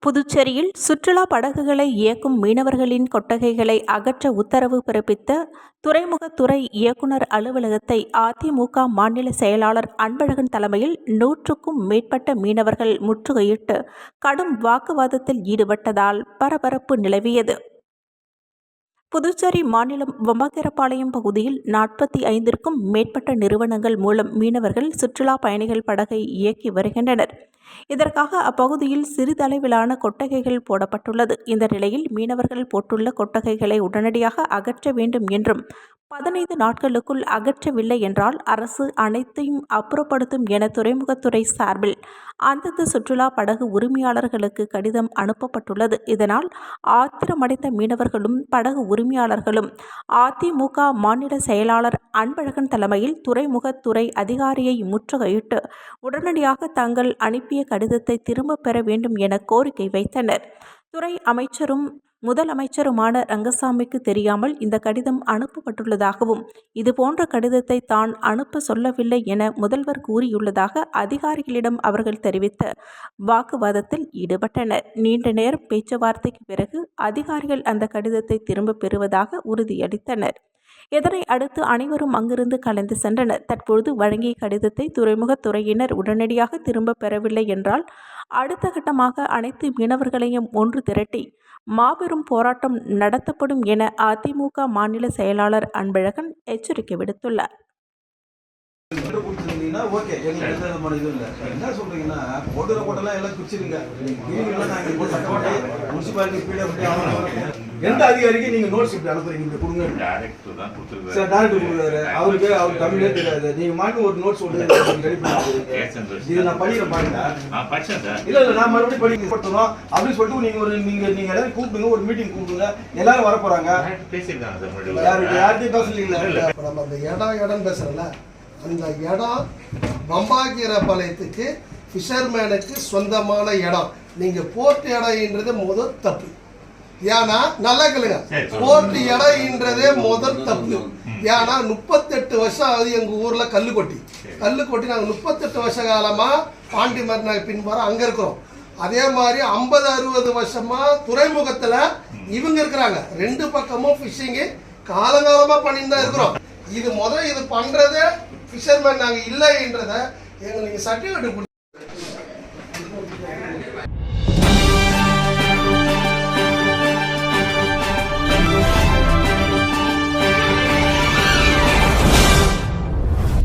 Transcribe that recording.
புதுச்சேரியில் சுற்றுலா படகுகளை இயக்கும் மீனவர்களின் கொட்டகைகளை அகற்ற உத்தரவு பிறப்பித்த துறைமுகத்துறை இயக்குநர் அலுவலகத்தை அதிமுக மாநில செயலாளர் அன்பழகன் தலைமையில் 100க்கும் மேற்பட்ட மீனவர்கள் முற்றுகையிட்டு கடும் வாக்குவாதத்தில் ஈடுபட்டதால் பரபரப்பு நிலவியது. புதுச்சேரி மாநிலம் வம்பாக்கீரபாளையம் பகுதியில் 45க்கும் மேற்பட்ட நிறுவனங்கள் மூலம் மீனவர்கள் சுற்றுலா பயணிகள் படகை இயக்கி வருகின்றனர். இதற்காக அப்பகுதியில் சிறிதளவிலான கொட்டகைகள் போடப்பட்டுள்ளது. இந்த நிலையில் மீனவர்கள் போட்டுள்ள கொட்டகைகளை உடனடியாக அகற்ற வேண்டும் என்றும் 15 நாட்களுக்குள் அகற்றவில்லை என்றால் அரசு அனைத்தையும் அப்புறப்படுத்தும் என துறைமுகத்துறை சார்பில் அந்தந்த சுற்றுலா படகு உரிமையாளர்களுக்கு கடிதம் அனுப்பப்பட்டுள்ளது. இதனால் ஆத்திரமடைந்த மீனவர்களும் படகு உரிமையாளர்களும் அதிமுக மாநில செயலாளர் அன்பழகன் தலைமையில் துறைமுகத்துறை அதிகாரியை முற்றுகையிட்டு உடனடியாக தாங்கள் அனுப்பிய கடிதத்தை திரும்ப பெற வேண்டும் என கோரிக்கை வைத்தனர். துறை அமைச்சரும் முதலமைச்சருமான ரங்கசாமிக்கு தெரியாமல் இந்த கடிதம் அனுப்பப்பட்டுள்ளதாகவும் இதுபோன்ற கடிதத்தை தான் அனுப்ப சொல்லவில்லை என முதல்வர் கூறியுள்ளதாக அதிகாரிகளிடம் அவர்கள் தெரிவித்த வாக்குவாதத்தில் ஈடுபட்டனர். நீண்ட நேரம் பேச்சுவார்த்தைக்கு பிறகு அதிகாரிகள் அந்த கடிதத்தை திரும்ப பெறுவதாக உறுதியளித்தனர். இதனை அடுத்து அனைவரும் அங்கிருந்து கலைந்து சென்றனர். தற்பொழுது வழங்கிய கடிதத்தை துறைமுகத்துறையினர் உடனடியாக திரும்ப பெறவில்லை என்றால் அடுத்த கட்டமாக அனைத்து மீனவர்களையும் ஒன்று திரட்டி மாபெரும் போராட்டம் நடத்தப்படும் என அதிமுக மாநில செயலாளர் அன்பழகன் எச்சரிக்கை விடுத்துள்ளார். எந்த அதிகாரிக்கு நீங்க நோட்ஸ் இப்படி அனுப்புறீங்க? கொடுங்க. டைரக்டர் தான் கொடுத்திருக்காரு. சார் டைரக்டர் கொடுத்தாரு. அவருக்கு அவர் தமிழே தெரியாது. நீங்க மாட்டு ஒரு நோட்ஸ் ரெடி பண்ணி இது நான் படிக்கிறேன் பாருங்க. நான் படிச்சேன் சார். இல்ல நான் மறுபடியும் படிக்க போறோம் அப்படி சொல்லிட்டு நீங்க எல்லாரும் கூப்பிடுங்க, ஒரு மீட்டிங் கூப்பிடுங்க, எல்லாரும் வர போறாங்க. பேசிருக்காங்க சார் முன்னாடி. யார்கிட்டயும் பேசலீங்களா? நம்ம அந்த இடம் பேசுறல, அந்த இடம் வம்பாக்கீரபாளையத்துக்கு ஃபிஷர்மேனுக்கு சொந்தமான இடம். நீங்க போர்ட் இடம்ன்றது முதல் தப்பு. ஏன்னா நல்லா கேளுங்க, போர்ட் இடம்ன்றதே முதல் தப்பு. ஏன்னா 38 வருஷம் ஆகுது எங்க ஊர்ல கல்லு கொட்டி நாங்க 38 வருஷ காலமா பாண்டி மருநாள் பின்பாரம் அங்க இருக்கிறோம். அதே மாதிரி 50-60 வருஷமா துறைமுகத்துல இவங்க இருக்கிறாங்க. 2 பக்கமும் பிஷிங் காலங்காலமா பண்ணிட்டு தான் இருக்கிறோம். இது பண்றது ஃபிஷர்மேன் நாங்க இல்லைன்றத எங்களுக்கு சர்டிபிகேட்